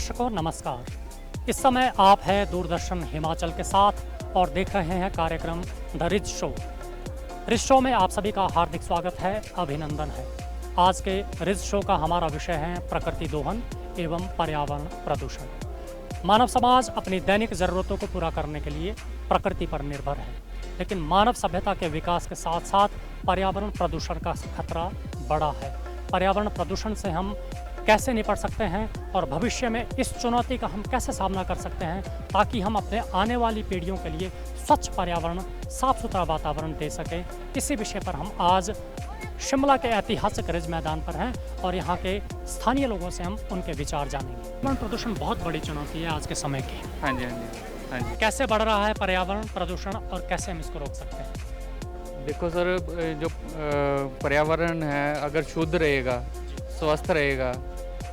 दर्शकों नमस्कार। इस समय आप हैं दूरदर्शन हिमाचल के साथ और देख रहे हैं कार्यक्रम the ridge show. Ridge show में आप सभी का हार्दिक स्वागत है, अभिनंदन है। आज के रिज शो का हमारा विषय है प्रकृति दोहन एवं पर्यावरण प्रदूषण। मानव समाज अपनी दैनिक ज़रूरतों को पूरा करने के लिए प्रकृति पर निर्भर है, लेकिन मानव सभ्यता के विकास के साथ साथ पर्यावरण प्रदूषण का खतरा बड़ा है। पर्यावरण प्रदूषण से हम कैसे निपट सकते हैं और भविष्य में इस चुनौती का हम कैसे सामना कर सकते हैं ताकि हम अपने आने वाली पीढ़ियों के लिए स्वच्छ पर्यावरण, साफ सुथरा वातावरण दे सकें, इसी विषय पर हम आज शिमला के ऐतिहासिक रिज मैदान पर हैं और यहाँ के स्थानीय लोगों से हम उनके विचार जानेंगे। पर्यावरण प्रदूषण बहुत बड़ी चुनौती है आज के समय की। हाँ जी। कैसे बढ़ रहा है पर्यावरण प्रदूषण और कैसे हम इसको रोक सकते हैं? देखो सर, जो पर्यावरण है अगर शुद्ध रहेगा, स्वस्थ रहेगा,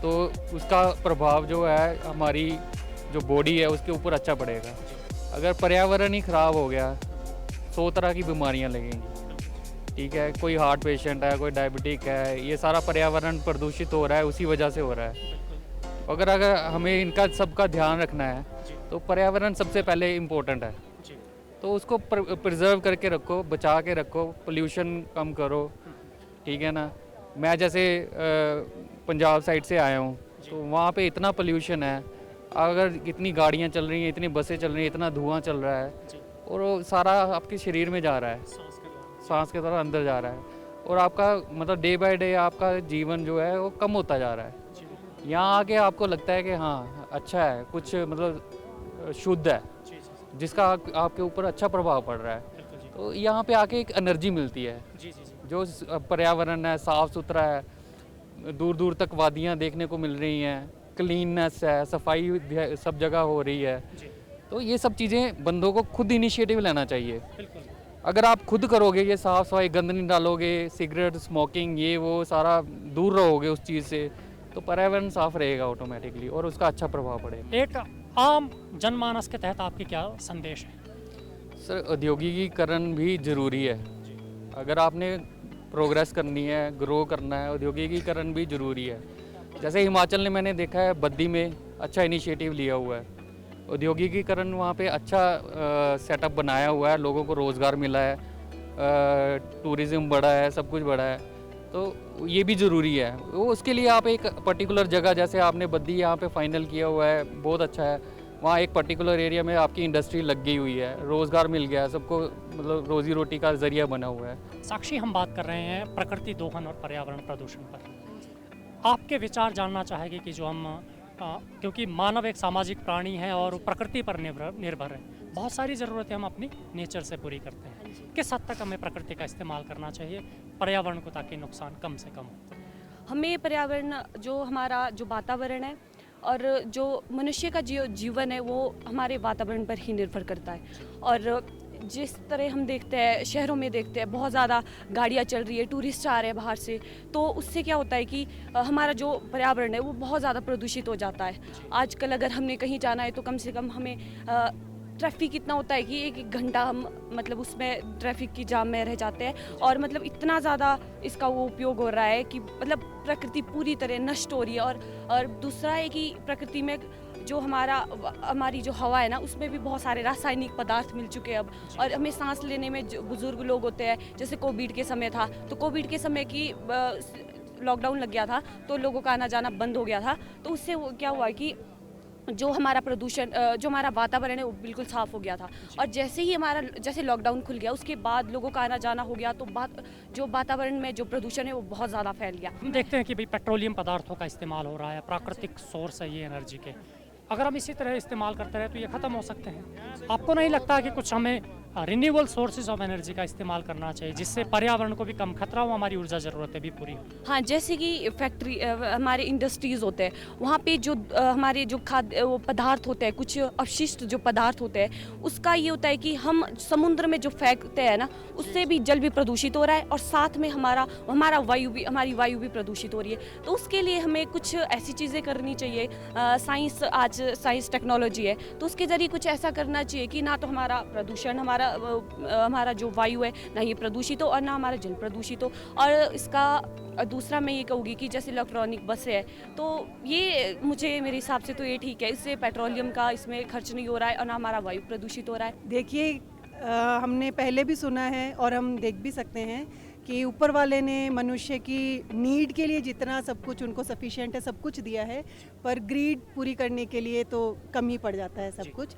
तो उसका प्रभाव जो है हमारी जो बॉडी है उसके ऊपर अच्छा पड़ेगा। अगर पर्यावरण ही ख़राब हो गया 100 तरह की बीमारियां लगेंगी। ठीक है, कोई हार्ट पेशेंट है, कोई डायबिटिक है, ये सारा पर्यावरण प्रदूषित हो रहा है, उसी वजह से हो रहा है। अगर हमें इनका सबका ध्यान रखना है तो पर्यावरण सबसे पहले इम्पोर्टेंट है, तो उसको प्रिजर्व करके रखो, बचा के रखो, पोल्यूशन कम करो। ठीक है ना। मैं जैसे पंजाब साइड से आया हूँ, तो वहाँ पे इतना पोल्यूशन है, अगर इतनी गाड़ियाँ चल रही हैं, इतनी बसें चल रही हैं, इतना धुआं चल रहा है और वो सारा आपके शरीर में जा रहा है, सांस के तरह अंदर जा रहा है और आपका मतलब डे बाय डे आपका जीवन जो है वो कम होता जा रहा है। यहाँ आके आपको लगता है कि हाँ अच्छा है, कुछ मतलब शुद्ध है, जिसका आपके ऊपर अच्छा प्रभाव पड़ रहा है। तो यहाँ पे आके एक एनर्जी मिलती है। जो पर्यावरण है साफ़ सुथरा है, दूर दूर तक वादियाँ देखने को मिल रही हैं, क्लीननेस है, सफाई सब जगह हो रही है। तो ये सब चीज़ें बंदों को खुद इनिशिएटिव लेना चाहिए। अगर आप खुद करोगे, ये साफ़ सफाई, गंद नहीं डालोगे, सिगरेट स्मोकिंग ये वो सारा दूर रहोगे उस चीज़ से, तो पर्यावरण साफ रहेगा ऑटोमेटिकली और उसका अच्छा प्रभाव पड़ेगा। एक आम जनमानस के तहत आपके क्या संदेश है? सर, औद्योगिकीकरण भी ज़रूरी है। अगर आपने प्रोग्रेस करनी है, ग्रो करना है, औद्योगिकीकरण भी ज़रूरी है। जैसे हिमाचल ने मैंने देखा है बद्दी में अच्छा इनिशिएटिव लिया हुआ है। औद्योगिकीकरण वहाँ पे अच्छा सेटअप बनाया हुआ है, लोगों को रोज़गार मिला है, टूरिज़्म बढ़ा है, सब कुछ बढ़ा है। तो ये भी ज़रूरी है। वो उसके लिए आप एक पर्टिकुलर जगह, जैसे आपने बद्दी यहाँ पे फाइनल किया हुआ है, बहुत अच्छा है। वहाँ एक पर्टिकुलर एरिया में आपकी इंडस्ट्री लग गई हुई है, रोज़गार मिल गया है, सबको मतलब रोज़ी रोटी का ज़रिया बना हुआ है। साक्षी, हम बात कर रहे हैं प्रकृति दोहन और पर्यावरण प्रदूषण पर। आपके विचार जानना चाहेंगे कि जो हम क्योंकि मानव एक सामाजिक प्राणी है और प्रकृति पर निर्भर है, बहुत सारी ज़रूरतें हम अपनी नेचर से पूरी करते हैं। किस हद तक हमें प्रकृति का इस्तेमाल करना चाहिए पर्यावरण को, ताकि नुकसान कम से कम हो? हमें पर्यावरण, जो हमारा जो वातावरण है और जो मनुष्य का जीवन है, वो हमारे वातावरण पर ही निर्भर करता है। और जिस तरह हम देखते हैं, शहरों में देखते हैं बहुत ज़्यादा गाड़ियाँ चल रही है, टूरिस्ट आ रहे हैं बाहर से, तो उससे क्या होता है कि हमारा जो पर्यावरण है वो बहुत ज़्यादा प्रदूषित हो जाता है। आजकल अगर हमने कहीं जाना है तो कम से कम हमें ट्रैफिक इतना होता है कि एक घंटा हम मतलब उसमें ट्रैफिक की जाम में रह जाते हैं और मतलब इतना ज़्यादा इसका वो उपयोग हो रहा है कि मतलब प्रकृति पूरी तरह नष्ट हो रही है। और दूसरा है कि प्रकृति में जो हमारी जो हवा है ना, उसमें भी बहुत सारे रासायनिक पदार्थ मिल चुके हैं अब। और हमें सांस लेने में जो बुज़ुर्ग लोग होते हैं, जैसे कोविड के समय था, तो कोविड के समय की लॉकडाउन लग गया था तो लोगों का आना जाना बंद हो गया था। तो उससे क्या हुआ कि जो हमारा प्रदूषण, जो हमारा वातावरण है वो बिल्कुल साफ़ हो गया था। और जैसे ही जैसे लॉकडाउन खुल गया, उसके बाद लोगों का आना जाना हो गया, तो जो वातावरण में जो प्रदूषण है वो बहुत ज़्यादा फैल गया। हम देखते हैं कि भाई पेट्रोलियम पदार्थों का इस्तेमाल हो रहा है, प्राकृतिक सोर्स है ये एनर्जी के। अगर हम इसी तरह इस्तेमाल करते रहे तो ये ख़त्म हो सकते हैं। आपको नहीं लगता कि कुछ हमें रिन्यूएबल सोर्सेज ऑफ एनर्जी का इस्तेमाल करना चाहिए, जिससे पर्यावरण को भी कम खतरा हो, हमारी ऊर्जा ज़रूरतें भी पूरी हो? हाँ, जैसे कि फैक्ट्री, हमारे इंडस्ट्रीज़ होते हैं, वहाँ पे जो हमारे जो खाद्य पदार्थ होते हैं, कुछ अपशिष्ट जो पदार्थ होते हैं, उसका ये होता है कि हम समुद्र में जो फेंकते हैं ना, उससे भी जल भी प्रदूषित हो रहा है और साथ में हमारी वायु भी प्रदूषित हो रही है। तो उसके लिए हमें कुछ ऐसी चीज़ें करनी चाहिए। साइंस टेक्नोलॉजी है, तो उसके ज़रिए कुछ ऐसा करना चाहिए कि ना तो हमारा प्रदूषण हमारा हमारा जो वायु है ना ये प्रदूषित हो और ना हमारा जल प्रदूषित हो। और इसका दूसरा मैं ये कहूँगी कि जैसे इलेक्ट्रॉनिक बसें है तो ये मुझे मेरे हिसाब से तो ये ठीक है, इससे पेट्रोलियम का इसमें खर्च नहीं हो रहा है और ना हमारा वायु प्रदूषित हो रहा है। देखिए हमने पहले भी सुना है और हम देख भी सकते हैं कि ऊपर वाले ने मनुष्य की नीड के लिए जितना सब कुछ उनको सफिशिएंट है सब कुछ दिया है, पर ग्रीड पूरी करने के लिए तो कम ही पड़ जाता है सब कुछ।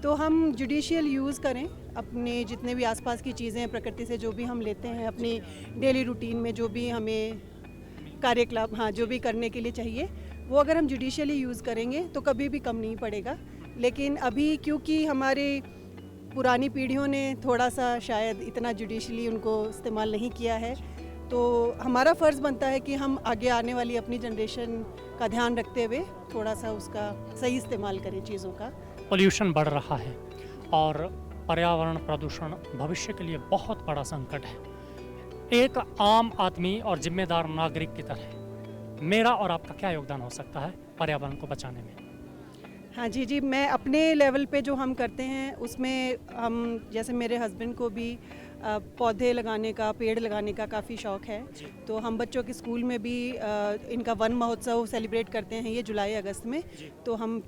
तो हम जुडिशियल यूज़ करें अपने जितने भी आसपास की चीज़ें हैं, प्रकृति से जो भी हम लेते हैं अपनी डेली रूटीन में, जो भी हमें कार्यकलाप जो भी करने के लिए चाहिए, वो अगर हम जुडिशियली यूज़ करेंगे तो कभी भी कम नहीं पड़ेगा। लेकिन अभी क्योंकि हमारे पुरानी पीढ़ियों ने थोड़ा सा शायद इतना जुडिशली उनको इस्तेमाल नहीं किया है, तो हमारा फ़र्ज़ बनता है कि हम आगे आने वाली अपनी जनरेशन का ध्यान रखते हुए थोड़ा सा उसका सही इस्तेमाल करें चीज़ों का। पोल्यूशन बढ़ रहा है और पर्यावरण प्रदूषण भविष्य के लिए बहुत बड़ा संकट है। एक आम आदमी और जिम्मेदार नागरिक की तरह मेरा और आपका क्या योगदान हो सकता है पर्यावरण को बचाने में? हाँ जी, मैं अपने लेवल पे जो हम करते हैं उसमें हम जैसे मेरे हस्बैंड को भी पौधे लगाने का, पेड़ लगाने का काफ़ी शौक़ है, तो हम बच्चों के स्कूल में भी इनका वन महोत्सव सेलिब्रेट करते हैं ये जुलाई अगस्त में। तो हम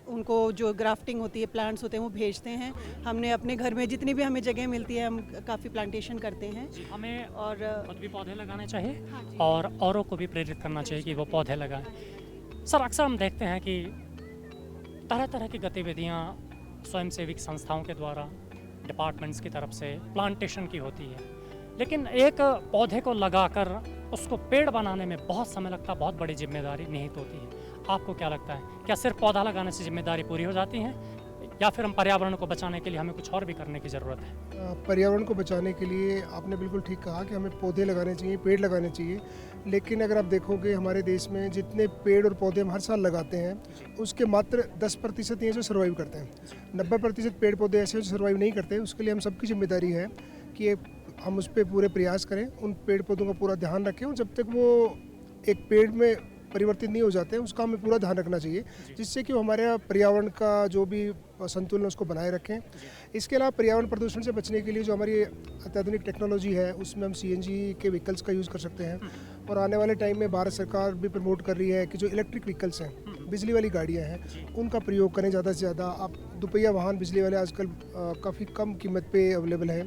उनको जो ग्राफ्टिंग होती है, प्लांट्स होते हैं वो भेजते हैं। हमने अपने घर में जितनी भी हमें जगह मिलती है हम काफ़ी प्लांटेशन करते हैं। हमें और खुद भी पौधे लगाने चाहिए और औरों को भी प्रेरित करना चाहिए कि वो पौधे लगाएं। सर, अक्सर हम देखते हैं कि तरह तरह की गतिविधियाँ स्वयंसेवी संस्थाओं के द्वारा, डिपार्टमेंट्स की तरफ से प्लांटेशन की होती है, लेकिन एक पौधे को लगाकर उसको पेड़ बनाने में बहुत समय लगता है, बहुत बड़ी जिम्मेदारी निहित होती है। आपको क्या लगता है, क्या सिर्फ पौधा लगाने से जिम्मेदारी पूरी हो जाती है या फिर हम पर्यावरण को बचाने के लिए हमें कुछ और भी करने की ज़रूरत है? पर्यावरण को बचाने के लिए आपने बिल्कुल ठीक कहा कि हमें पौधे लगाने चाहिए, पेड़ लगाने चाहिए। लेकिन अगर आप देखोगे हमारे देश में जितने पेड़ और पौधे हम हर साल लगाते हैं उसके मात्र 10% ही जो सर्वाइव करते हैं। 90% पेड़ पौधे ऐसे जो सर्वाइव नहीं करते। उसके लिए हम सबकी जिम्मेदारी है कि हम उस पर पूरे प्रयास करें, उन पेड़ पौधों का पूरा ध्यान रखें और जब तक वो एक पेड़ में परिवर्तित नहीं हो जाते हैं उसका हमें पूरा ध्यान रखना चाहिए, जिससे कि वो हमारे पर्यावरण का जो भी संतुलन उसको बनाए रखें। इसके अलावा पर्यावरण प्रदूषण से बचने के लिए जो हमारी अत्याधुनिक टेक्नोलॉजी है उसमें हम CNG के व्हीकल्स का यूज़ कर सकते हैं। और आने वाले टाइम में भारत सरकार भी प्रमोट कर रही है कि जो इलेक्ट्रिक व्हीकल्स हैं, बिजली वाली गाड़ियाँ हैं, उनका प्रयोग करें ज़्यादा से ज़्यादा। आप दुपहिया वाहन बिजली वाले आजकल काफ़ी कम कीमत पे अवेलेबल हैं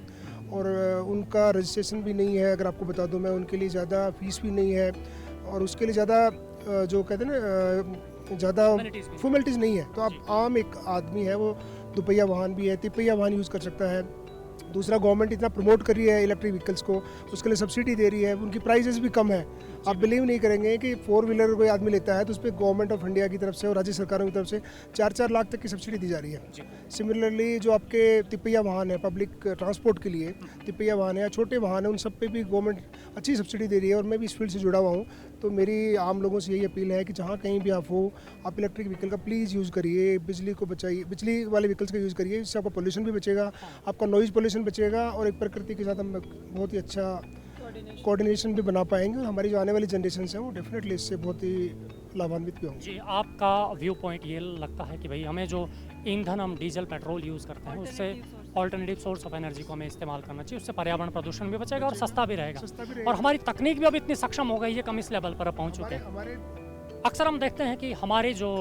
और उनका रजिस्ट्रेशन भी नहीं है। अगर आपको बता दूँ मैं, उनके लिए ज़्यादा फीस भी नहीं है और उसके लिए ज़्यादा जो कहते हैं ना ज़्यादा फॉर्मेलिटीज़ नहीं है। तो आप आम एक आदमी है वो दुपहिया वाहन भी है, तिपहिया वाहन यूज़ कर सकता है। दूसरा, गवर्नमेंट इतना प्रमोट कर रही है इलेक्ट्रिक व्हीकल्स को, उसके लिए सब्सिडी दे रही है, उनकी प्राइसेस भी कम है। आप बिलीव नहीं करेंगे कि 4 व्हीलर कोई आदमी लेता है तो उस पर गवर्नमेंट ऑफ इंडिया की तरफ से और राज्य सरकारों की तरफ से 4-4 लाख तक की सब्सिडी दी जा रही है। सिमिलरली जो आपके तिपहिया वाहन है, पब्लिक ट्रांसपोर्ट के लिए तिपहिया वाहन है या छोटे वाहन है, उन सब पे भी गवर्नमेंट अच्छी सब्सिडी दे रही है। और मैं भी इस फील्ड से जुड़ा हुआ हूँ, तो मेरी आम लोगों से यही अपील है कि जहाँ कहीं भी आप हो, आप इलेक्ट्रिक व्हीकल का प्लीज़ यूज़ करिए, बिजली को बचाइए, बिजली वाले व्हीकल्स का यूज़ करिए। इससे आपका पोल्यूशन भी बचेगा, आपका नॉइज़ पोल्यूशन बचेगा और एक प्रकृति के साथ हम बहुत ही अच्छा कोऑर्डिनेशन भी बना पाएंगे और हमारी जो आने वाली जनरेशन है वो डेफिनेटली इससे बहुत ही लाभान्वित भी होंगे। जी, आपका व्यू पॉइंट ये लगता है कि भाई हमें जो ईंधन हम डीजल पेट्रोल यूज़ करते हैं उससे ऑल्टरनेटिव सोर्स ऑफ एनर्जी को हमें इस्तेमाल करना चाहिए, उससे पर्यावरण प्रदूषण भी बचेगा और सस्ता भी रहेगा। और हमारी तकनीक भी अब इतनी सक्षम हो गई है, हम इस लेवल पर पहुँच चुके हैं। अक्सर हम देखते हैं कि हमारी जो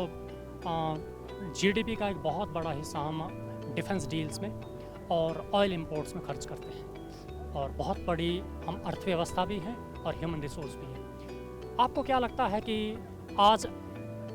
GDP का एक बहुत बड़ा हिस्सा हम डिफेंस डील्स में और ऑयल इंपोर्ट्स में खर्च करते हैं और बहुत बड़ी हम अर्थव्यवस्था भी हैं और ह्यूमन रिसोर्स भी हैं। आपको क्या लगता है कि आज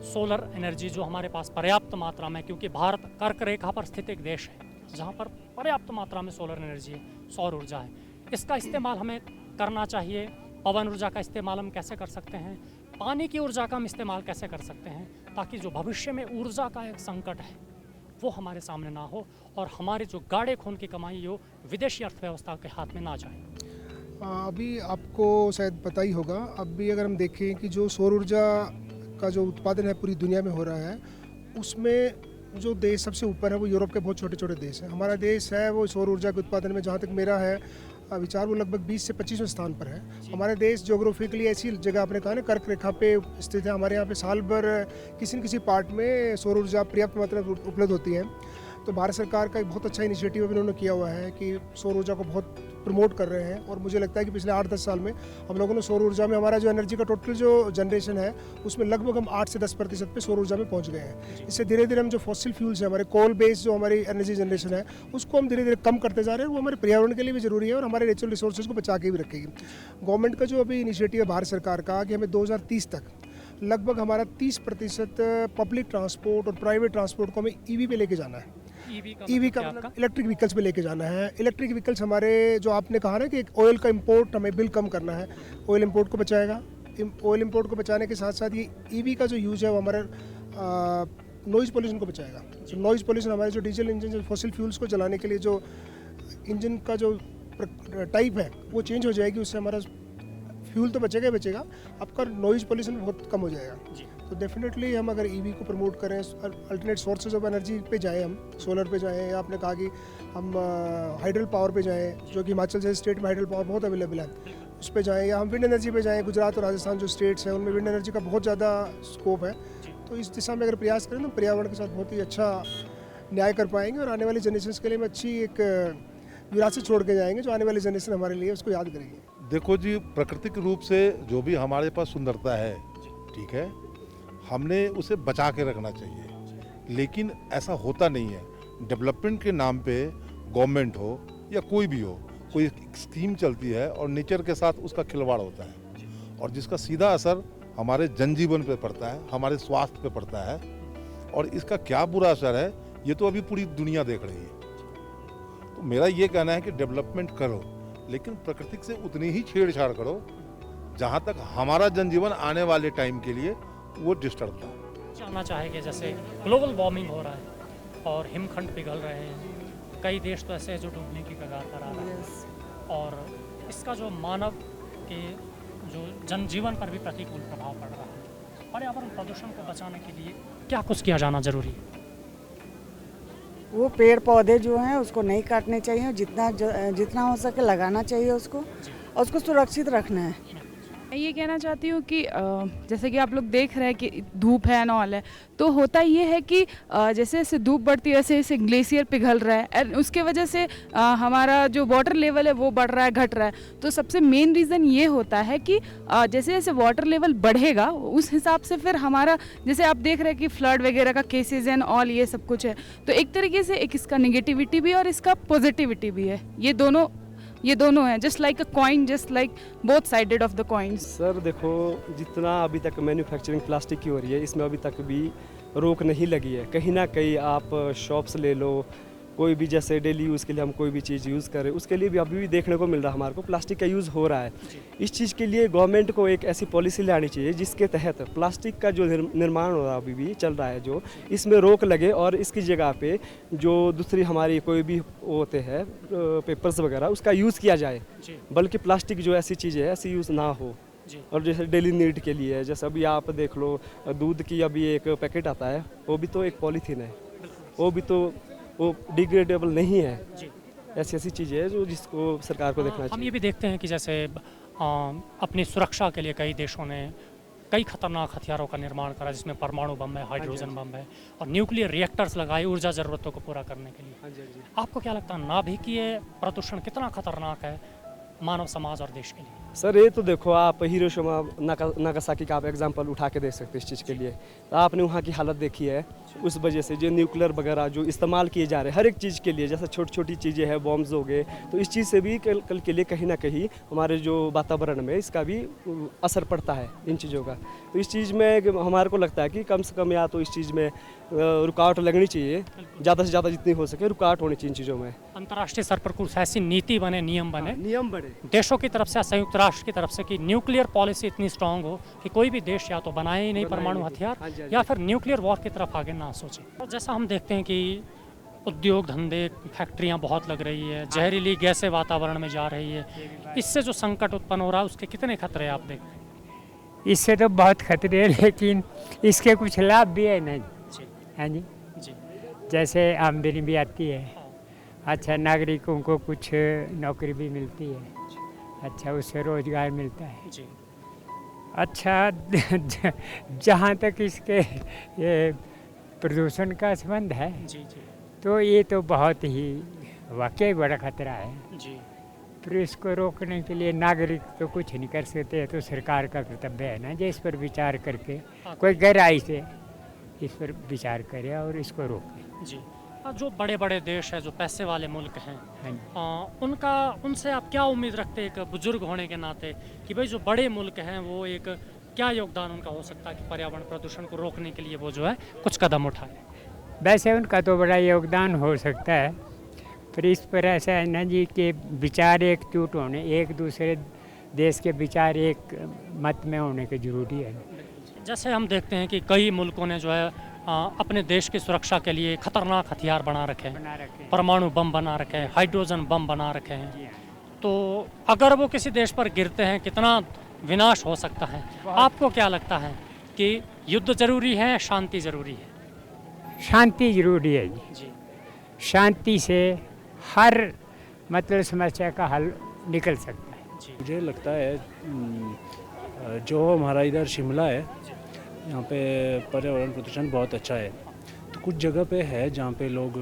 सोलर एनर्जी जो हमारे पास पर्याप्त मात्रा में, क्योंकि भारत कर्क रेखा पर स्थित एक देश है जहाँ पर पर्याप्त मात्रा में सोलर एनर्जी है, सौर ऊर्जा है, इसका इस्तेमाल हमें करना चाहिए? पवन ऊर्जा का इस्तेमाल हम कैसे कर सकते हैं? पानी की ऊर्जा का हम इस्तेमाल कैसे कर सकते हैं ताकि जो भविष्य में ऊर्जा का एक संकट है वो हमारे सामने ना हो और हमारे जो गाढ़े खून की कमाई हो विदेशी अर्थव्यवस्था के हाथ में ना जाए? अभी आपको शायद पता ही होगा, अभी अगर हम देखें कि जो सौर ऊर्जा का जो उत्पादन है पूरी दुनिया में हो रहा है, उसमें जो देश सबसे ऊपर है वो यूरोप के बहुत छोटे छोटे देश हैं। हमारा देश है वो सौर ऊर्जा के उत्पादन में, जहाँ तक मेरा है विचार, वो लगभग 20 से 25वें स्थान पर है। हमारे देश ज्योग्राफिकली ऐसी जगह आपने कहा ना कर्क रेखा पे स्थित है। हमारे यहाँ पे साल भर किसी न किसी पार्ट में सौर ऊर्जा पर्याप्त मात्रा में उपलब्ध होती है। तो भारत सरकार का एक बहुत अच्छा इनिशिएटिव अभी उन्होंने किया हुआ है कि सौर ऊर्जा को बहुत प्रमोट कर रहे हैं। और मुझे लगता है कि पिछले 8-10 साल में हम लोगों ने सौर ऊर्जा में हमारा जो एनर्जी का टोटल जो जनरेशन है उसमें लगभग हम 8 से 10% पे सौर ऊर्जा में पहुंच गए हैं। इससे धीरे धीरे हम जो फॉसिल फ्यूल्स है, हमारे कोल बेस्ड जो हमारी एनर्जी जनरेशन है, उसको हम धीरे धीरे कम करते जा रहे हैं। वो हमारे पर्यावरण के लिए भी जरूरी है और हमारे नेचुरल रिसोर्सेज को बचा के भी रखेगी। गवर्नमेंट का जो अभी इनिशिएटिव है भारत सरकार का कि हमें 2030 तक लगभग हमारा 30% पब्लिक ट्रांसपोर्ट और प्राइवेट ट्रांसपोर्ट को हमें ईवी पे लेके जाना है। ईवी का मतलब इलेक्ट्रिक व्हीकल्स पे लेके जाना है। इलेक्ट्रिक व्हीकल्स हमारे जो आपने कहा ना कि एक ऑयल का इंपोर्ट हमें बिल कम करना है, ऑयल इंपोर्ट को बचाएगा। ऑयल इंपोर्ट को बचाने के साथ साथ ये ईवी का जो यूज़ है वो हमारे नॉइज़ पोल्यूशन को बचाएगा। तो नॉइज़ पोल्यूशन हमारे जो डीजल इंजन जो फॉसिल फ्यूल्स को जलाने के लिए जो इंजन का जो टाइप है वो चेंज हो जाएगी। उससे हमारा फ्यूल तो बचेगा ही बचेगा, आपका नॉइज़ पोल्यूशन बहुत कम हो जाएगा। तो डेफिनेटली हम अगर ईवी को प्रमोट करें, अल्टरनेट सोर्सेज ऑफ एनर्जी पे जाएं, हम सोलर पे जाएं, या आपने कहा कि हम हाइड्रल पावर पे जाएं, जो कि हिमाचल जैसे स्टेट में हाइड्रल पावर बहुत अवेलेबल है, उस पे जाएं, या हम विंड एनर्जी पे जाएं। गुजरात और राजस्थान जो स्टेट्स हैं उनमें विंड एनर्जी का बहुत ज़्यादा स्कोप है। तो इस दिशा में अगर प्रयास करें तो पर्यावरण के साथ बहुत ही अच्छा न्याय कर पाएंगे और आने वाली जनरेशन के लिए हम अच्छी एक विरासत छोड़ के जाएंगे जो आने वाली जनरेशन हमारे लिए उसको याद करेगी। देखो जी, प्राकृतिक रूप से जो भी हमारे पास सुंदरता है, ठीक है, हमने उसे बचा के रखना चाहिए। लेकिन ऐसा होता नहीं है। डेवलपमेंट के नाम पे गवर्नमेंट हो या कोई भी हो, कोई स्कीम चलती है और नेचर के साथ उसका खिलवाड़ होता है और जिसका सीधा असर हमारे जनजीवन पे पड़ता है, हमारे स्वास्थ्य पे पड़ता है। और इसका क्या बुरा असर है ये तो अभी पूरी दुनिया देख रही है। तो मेरा ये कहना है कि डेवलपमेंट करो, लेकिन प्रकृति से उतनी ही छेड़छाड़ करो जहाँ तक हमारा जनजीवन आने वाले टाइम के लिए वो डिस्टर्ब था। जानना चाहेंगे, जैसे ग्लोबल वार्मिंग हो रहा है और हिमखंड पिघल रहे हैं, कई देश तो ऐसे हैं जो डूबने की कगार पर आ रहे हैं, और इसका जो मानव के जो जनजीवन पर भी प्रतिकूल प्रभाव पड़ रहा है। पर्यावरण प्रदूषण को बचाने के लिए क्या कुछ किया जाना जरूरी है? वो पेड़ पौधे जो हैं उसको नहीं काटने चाहिए, जितना हो सके लगाना चाहिए उसको, और उसको सुरक्षित रखना है। मैं ये कहना चाहती हूँ कि जैसे कि आप लोग देख रहे हैं कि धूप है नॉल है, तो होता ये है कि जैसे जैसे धूप बढ़ती है वैसे जैसे ग्लेशियर पिघल रहा है और उसके वजह से हमारा जो वाटर लेवल है वो बढ़ रहा है, घट रहा है। तो सबसे मेन रीज़न ये होता है कि जैसे जैसे वाटर लेवल बढ़ेगा उस हिसाब से फिर हमारा, जैसे आप देख रहे हैं कि फ्लड वगैरह का केसेज एंड ऑल ये सब कुछ है। तो एक तरीके से एक इसका निगेटिविटी भी और इसका पॉजिटिविटी भी है। ये दोनों हैं, just like a coin, just like both sided of the coin. Sir देखो, जितना अभी तक मैन्युफैक्चरिंग प्लास्टिक की हो रही है इसमें अभी तक भी रोक नहीं लगी है। कहीं ना कहीं आप शॉप्स ले लो, कोई भी जैसे डेली यूज़ के लिए हम कोई भी चीज़ यूज़ करें उसके लिए भी अभी भी देखने को मिल रहा है हमारे को प्लास्टिक का यूज़ हो रहा है। इस चीज़ के लिए गवर्नमेंट को एक ऐसी पॉलिसी लानी चाहिए जिसके तहत प्लास्टिक का जो निर्माण हो रहा है अभी भी चल रहा है, जो इसमें रोक लगे और इसकी जगह पे जो दूसरी हमारी कोई भी होते हैं पेपर्स वगैरह उसका यूज़ किया जाए, बल्कि प्लास्टिक जो ऐसी चीज़ है ऐसी यूज़ ना हो। और जैसे डेली नीड के लिए, जैसे अभी आप देख लो दूध की अभी एक पैकेट आता है वो भी तो एक पॉलीथीन है, वो भी तो वो डिग्रेडेबल नहीं है। ऐसी ऐसी चीज़ें हैं जो जिसको सरकार को देखना चाहिए। हम ये भी देखते हैं कि जैसे अपनी सुरक्षा के लिए कई देशों ने कई खतरनाक हथियारों का निर्माण करा, जिसमें परमाणु बम है, हाइड्रोजन बम है और न्यूक्लियर रिएक्टर्स लगाए ऊर्जा ज़रूरतों को पूरा करने के लिए। आपको क्या लगता है नाभिकीय प्रदूषण कितना खतरनाक है मानव समाज और देश के लिए? सर ये तो देखो, आप हिरोशिमा नागासाकी का आप एग्जांपल उठा के देख सकते हैं इस चीज़ के लिए। तो आपने वहाँ की हालत देखी है, उस वजह से जो न्यूक्लियर वगैरह जो इस्तेमाल किए जा रहे हैं हर एक चीज़ के लिए, जैसे छोटी छोटी चीज़ें हैं, बॉम्ब्स हो गए, तो इस चीज़ से भी कल के लिए कहीं ना कहीं हमारे जो वातावरण में इसका भी असर पड़ता है इन चीज़ों का। तो इस चीज़ में हमारे को लगता है कि कम से कम या तो इस चीज़ में रुकावट लगनी चाहिए, ज़्यादा से ज़्यादा जितनी हो सके रुकावट होनी चाहिए इन चीज़ों में। अंतर्राष्ट्रीय स्तर पर कुछ ऐसी नीति बने, नियम बने, नियम बने देशों की तरफ से, संयुक्त राष्ट्र की तरफ से, कि न्यूक्लियर पॉलिसी इतनी स्ट्रांग हो कि कोई भी देश या तो बनाए ही नहीं परमाणु हथियार या फिर न्यूक्लियर वॉर की तरफ आगे ना सोचे। और जैसा हम देखते हैं कि उद्योग धंधे, फैक्ट्रियां बहुत लग रही है, जहरीली गैसें वातावरण में जा रही है, इससे जो संकट उत्पन्न हो रहा है उसके कितने खतरे आप देखते हैं? इससे तो बहुत खतरे हैं, लेकिन इसके कुछ लाभ भी है ना है जी। जैसे आमदनी भी आती है, अच्छा नागरिकों को कुछ नौकरी भी मिलती है, अच्छा उससे रोजगार मिलता है जी। अच्छा जहाँ तक इसके ये प्रदूषण का संबंध है तो ये तो बहुत ही वाकई बड़ा खतरा है। जी फिर इसको रोकने के लिए नागरिक तो कुछ नहीं कर सकते, तो सरकार का कर्तव्य है ना जो इस पर विचार करके कोई गहराई से इस पर विचार करे और इसको रोके। जी जो बड़े बड़े देश हैं, जो पैसे वाले मुल्क हैं, हाँ उनसे आप क्या उम्मीद रखते हैं एक बुजुर्ग होने के नाते कि भाई जो बड़े मुल्क हैं वो एक क्या योगदान उनका हो सकता है कि पर्यावरण प्रदूषण को रोकने के लिए वो जो है कुछ कदम उठाए? वैसे उनका तो बड़ा योगदान हो सकता है, पर इस पर ऐसा है ना जी कि विचार एकजुट होने, एक दूसरे देश के विचार एक मत में होने की जरूरी है। जैसे हम देखते हैं कि कई मुल्कों ने जो है अपने देश की सुरक्षा के लिए खतरनाक हथियार बना रखे हैं, परमाणु बम बना रखे हैं, हाइड्रोजन बम बना रखे हैं। तो अगर वो किसी देश पर गिरते हैं कितना विनाश हो सकता है? आपको क्या लगता है कि युद्ध जरूरी है, शांति जरूरी है? शांति जरूरी है जी। शांति से हर मतलब समस्या का हल निकल सकता है। मुझे लगता है जो हमारा इधर शिमला है, यहाँ पे पर्यावरण प्रदूषण बहुत अच्छा है। तो कुछ जगह पे है जहाँ पे लोग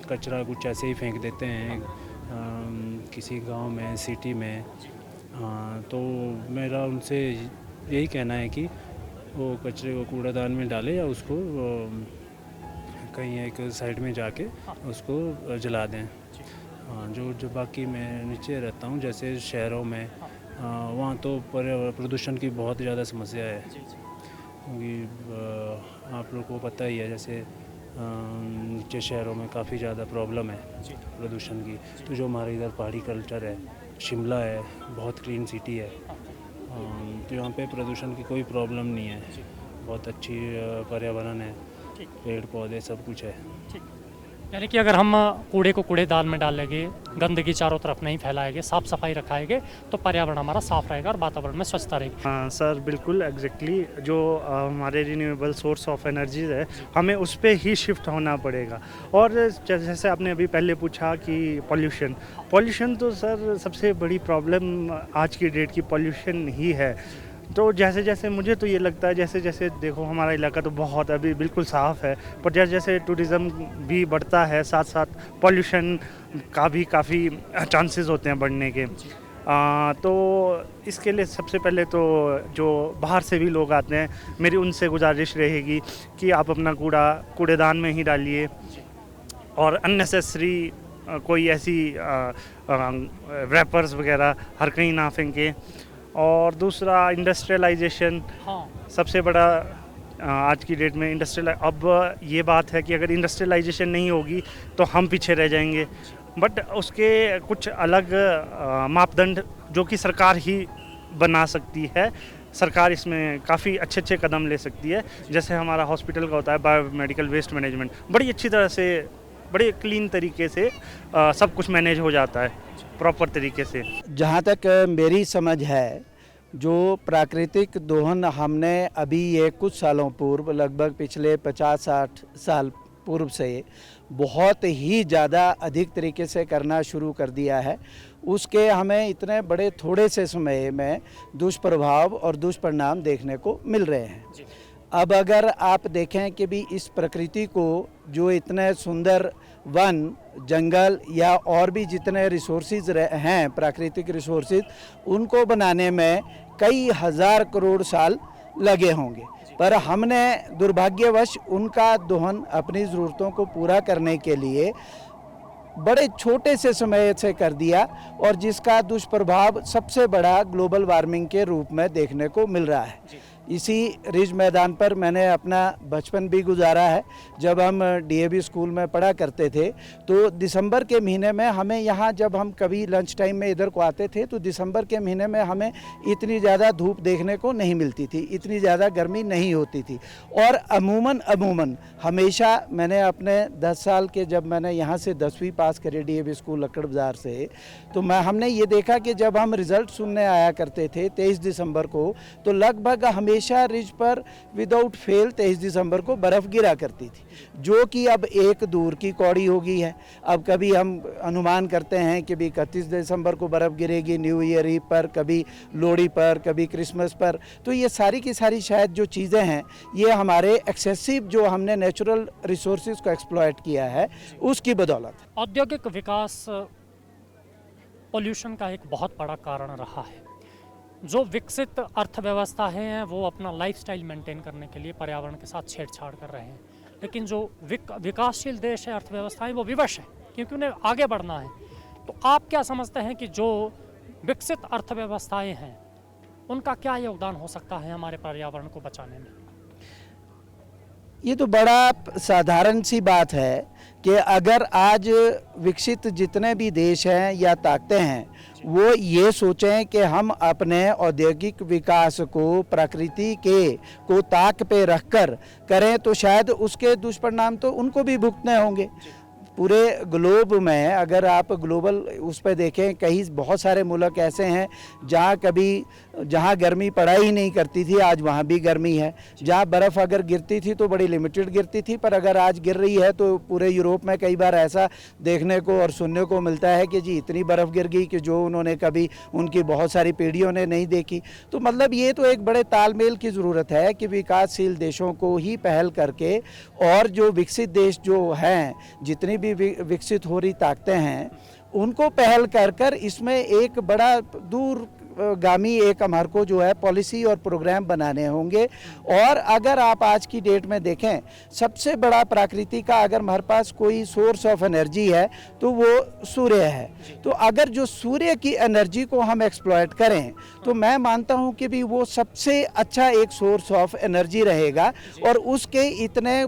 कचरा कुछ ऐसे ही फेंक देते हैं, किसी गांव में, सिटी में। तो मेरा उनसे यही कहना है कि वो कचरे को कूड़ादान में डाले या उसको कहीं एक साइड में जाके उसको जला दें। जो बाकी मैं नीचे रहता हूँ जैसे शहरों में, वहाँ तो पर्यावरण प्रदूषण की बहुत ज़्यादा समस्या है, क्योंकि आप लोग को पता ही है जैसे नीचे शहरों में काफ़ी ज़्यादा प्रॉब्लम है प्रदूषण की। तो जो हमारे इधर पहाड़ी कल्चर है, शिमला है, बहुत क्लीन सिटी है, तो यहाँ पे प्रदूषण की कोई प्रॉब्लम नहीं है, बहुत अच्छी पर्यावरण है, पेड़ पौधे सब कुछ है। यानी कि अगर हम कूड़े को कूड़ेदान में डालेंगे, गंदगी चारों तरफ नहीं फैलाएंगे, साफ सफाई रखाएंगे, तो पर्यावरण हमारा साफ रहेगा और वातावरण में स्वच्छता रहेगी। हाँ सर, बिल्कुल एग्जैक्टली। जो हमारे रिन्यूएबल सोर्स ऑफ एनर्जीज है, हमें उस पर ही शिफ्ट होना पड़ेगा। और जैसे आपने अभी पहले पूछा कि पॉल्यूशन तो सर सबसे बड़ी प्रॉब्लम आज की डेट की पॉल्यूशन ही है। तो जैसे जैसे मुझे तो ये लगता है जैसे जैसे देखो हमारा इलाका तो बहुत अभी बिल्कुल साफ़ है, पर जैसे जैसे टूरिज़्म भी बढ़ता है साथ साथ पॉल्यूशन का भी काफ़ी चांसेस होते हैं बढ़ने के। तो इसके लिए सबसे पहले तो जो बाहर से भी लोग आते हैं, मेरी उनसे गुजारिश रहेगी कि आप अपना कूड़ेदान में ही डालिए और अननेसेसरी कोई ऐसी रैपर्स वगैरह हर कहीं ना फेंकें। और दूसरा इंडस्ट्रियलाइजेशन, सबसे बड़ा आज की डेट में अब ये बात है कि अगर इंडस्ट्रियलाइजेशन नहीं होगी तो हम पीछे रह जाएंगे। बट उसके कुछ अलग मापदंड जो कि सरकार ही बना सकती है, सरकार इसमें काफ़ी अच्छे कदम ले सकती है। जैसे हमारा हॉस्पिटल का होता है बायोमेडिकल वेस्ट मैनेजमेंट, बड़ी अच्छी तरह से, बड़े क्लीन तरीके से सब कुछ मैनेज हो जाता है प्रॉपर तरीके से। जहाँ तक मेरी समझ है, जो प्राकृतिक दोहन हमने अभी ये कुछ सालों पूर्व, लगभग पिछले 50-60 साल पूर्व से बहुत ही ज़्यादा अधिक तरीके से करना शुरू कर दिया है, उसके हमें इतने बड़े थोड़े से समय में दुष्प्रभाव और दुष्परिणाम देखने को मिल रहे हैं। अब अगर आप देखें कि भी इस प्रकृति को, जो इतने सुंदर वन, जंगल या और भी जितने रिसोर्सेज हैं, प्राकृतिक रिसोर्सेज, उनको बनाने में कई हज़ार करोड़ साल लगे होंगे, पर हमने दुर्भाग्यवश उनका दोहन अपनी ज़रूरतों को पूरा करने के लिए बड़े छोटे से समय से कर दिया, और जिसका दुष्प्रभाव सबसे बड़ा ग्लोबल वार्मिंग के रूप में देखने को मिल रहा है। इसी रिज मैदान पर मैंने अपना बचपन भी गुजारा है। जब हम डीएवी स्कूल में पढ़ा करते थे तो दिसंबर के महीने में हमें यहाँ, जब हम कभी लंच टाइम में इधर को आते थे, तो दिसंबर के महीने में हमें इतनी ज़्यादा धूप देखने को नहीं मिलती थी, इतनी ज़्यादा गर्मी नहीं होती थी। और अमूमन हमेशा मैंने अपने 10 साल के, जब मैंने यहाँ से 10वीं पास करी डीएवी स्कूल लक्कड़ बाज़ार से, तो हमने ये देखा कि जब हम रिज़ल्ट सुनने आया करते थे 23 दिसंबर को, तो लगभग हमें हमेशा रिज पर विदाउट फेल 23 दिसंबर को बर्फ़ गिरा करती थी, जो कि अब एक दूर की कौड़ी हो गई है। अब कभी हम अनुमान करते हैं कि भी 31 दिसंबर को बर्फ़ गिरेगी न्यू ईयर ईव पर, कभी लोहड़ी पर, कभी क्रिसमस पर। तो ये सारी की सारी शायद जो चीज़ें हैं ये हमारे एक्सेसिव जो हमने नेचुरल रिसोर्सेज को एक्सप्लॉयट किया है उसकी बदौलत। औद्योगिक विकास पॉल्यूशन का एक बहुत बड़ा कारण रहा है। जो विकसित अर्थव्यवस्था हैं वो अपना लाइफस्टाइल मेंटेन करने के लिए पर्यावरण के साथ छेड़छाड़ कर रहे हैं, लेकिन जो विकासशील देश है, अर्थव्यवस्थाएं, वो विवश हैं क्योंकि उन्हें आगे बढ़ना है। तो आप क्या समझते हैं कि जो विकसित अर्थव्यवस्थाएं हैं उनका क्या योगदान हो सकता है हमारे पर्यावरण को बचाने में? ये तो बड़ा साधारण सी बात है कि अगर आज विकसित जितने भी देश हैं या ताकतें हैं वो ये सोचें कि हम अपने औद्योगिक विकास को प्रकृति के को ताक पे रखकर करें तो शायद उसके दुष्परिणाम तो उनको भी भुगतने होंगे। पूरे ग्लोब में अगर आप ग्लोबल उस पर देखें, कई बहुत सारे मुल्क ऐसे हैं जहाँ गर्मी पड़ा ही नहीं करती थी, आज वहाँ भी गर्मी है। जहाँ बर्फ़ अगर गिरती थी तो बड़ी लिमिटेड गिरती थी, पर अगर आज गिर रही है तो पूरे यूरोप में कई बार ऐसा देखने को और सुनने को मिलता है कि जी इतनी बर्फ़ गिर गई कि जो उन्होंने कभी उनकी बहुत सारी पीढ़ियों ने नहीं देखी। तो मतलब ये तो एक बड़े तालमेल की ज़रूरत है कि विकासशील देशों को ही पहल करके और जो विकसित देश जो हैं, जितनी भी विकसित हो रही ताकतें हैं, उनको पहल कर कर इसमें एक बड़ा दूरगामी एक हमारे को जो है पॉलिसी और प्रोग्राम बनाने होंगे। और अगर आप आज की डेट में देखें, सबसे बड़ा प्रकृति का अगर हमारे पास कोई सोर्स ऑफ एनर्जी है तो वो सूर्य है। तो अगर जो सूर्य की एनर्जी को हम एक्सप्लॉयट करें तो मैं मानता हूं कि भी वो सबसे अच्छा एक सोर्स ऑफ एनर्जी रहेगा और उसके इतने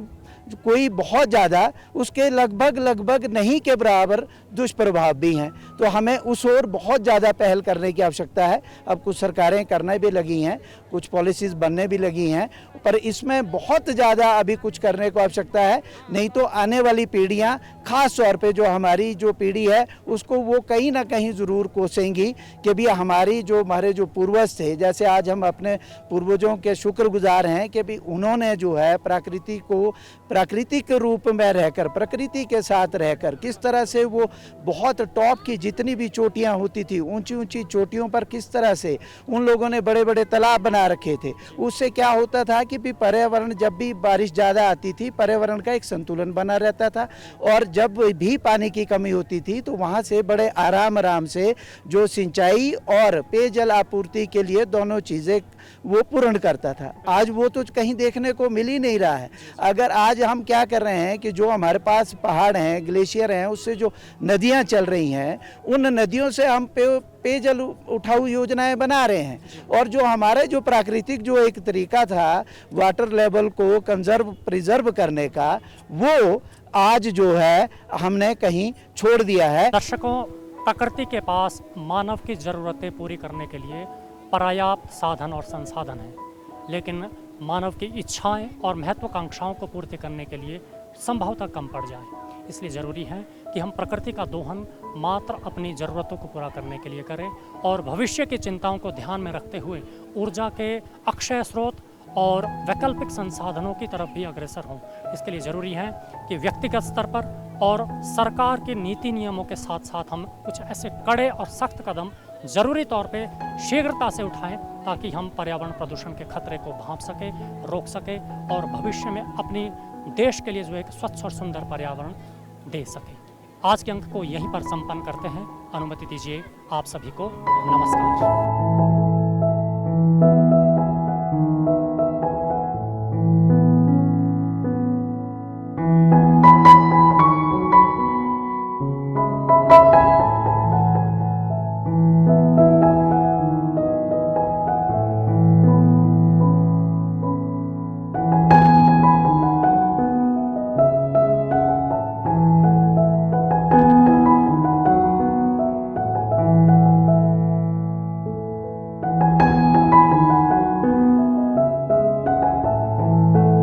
कोई बहुत ज़्यादा उसके लगभग नहीं के बराबर दुष्प्रभाव भी हैं। तो हमें उस ओर बहुत ज़्यादा पहल करने की आवश्यकता है। अब कुछ सरकारें करने भी लगी हैं, कुछ पॉलिसीज़ बनने भी लगी हैं, पर इसमें बहुत ज़्यादा अभी कुछ करने को आवश्यकता है। नहीं तो आने वाली पीढ़ियां, ख़ास तौर पे जो हमारी जो पीढ़ी है उसको वो कहीं ना कहीं ज़रूर कोसेंगी कि भी हमारी जो हमारे जो पूर्वज थे, जैसे आज हम अपने पूर्वजों के शुक्रगुजार हैं कि भी उन्होंने जो है प्रकृति को प्राकृतिक रूप में रहकर, प्रकृति के साथ रहकर किस तरह से वो बहुत टॉप की जितनी भी चोटियां होती थी, ऊंची ऊंची चोटियों पर किस तरह से उन लोगों ने बड़े बड़े तालाब बना रखे थे। उससे क्या होता था कि भी पर्यावरण, जब भी बारिश ज़्यादा आती थी पर्यावरण का एक संतुलन बना रहता था, और जब भी पानी की कमी होती थी तो वहाँ से बड़े आराम से जो सिंचाई और पेयजल आपूर्ति के लिए दोनों चीज़ें वो पूर्ण करता था। आज वो तो कहीं देखने को मिल ही नहीं रहा है। अगर आज हम क्या कर रहे हैं कि जो हमारे पास पहाड़ हैं, ग्लेशियर हैं, उससे जो नदियां चल रही हैं, उन नदियों से हम पेयजल उठाऊ योजनाएं बना रहे हैं। और जो हमारे जो प्राकृतिक जो एक तरीका था वाटर लेवल को प्रिजर्व करने का, वो आज जो है हमने कहीं छोड़ दिया है। दर्शकों, प्रकृति के पास मानव की ज़रूरतें पूरी करने के लिए पर्याप्त साधन और संसाधन हैं, लेकिन मानव की इच्छाएं और महत्वाकांक्षाओं को पूर्ति करने के लिए संभवतः कम पड़ जाए। इसलिए ज़रूरी है कि हम प्रकृति का दोहन मात्र अपनी ज़रूरतों को पूरा करने के लिए करें और भविष्य की चिंताओं को ध्यान में रखते हुए ऊर्जा के अक्षय स्रोत और वैकल्पिक संसाधनों की तरफ भी अग्रसर हों। इसके लिए ज़रूरी है कि व्यक्तिगत स्तर पर और सरकार के नीति नियमों के साथ साथ हम कुछ ऐसे कड़े और सख्त कदम ज़रूरी तौर पे शीघ्रता से उठाएं ताकि हम पर्यावरण प्रदूषण के खतरे को भांप सके, रोक सके और भविष्य में अपनी देश के लिए जो एक स्वच्छ और सुंदर पर्यावरण दे सके। आज के अंक को यहीं पर संपन्न करते हैं। अनुमति दीजिए आप सभी को नमस्कार।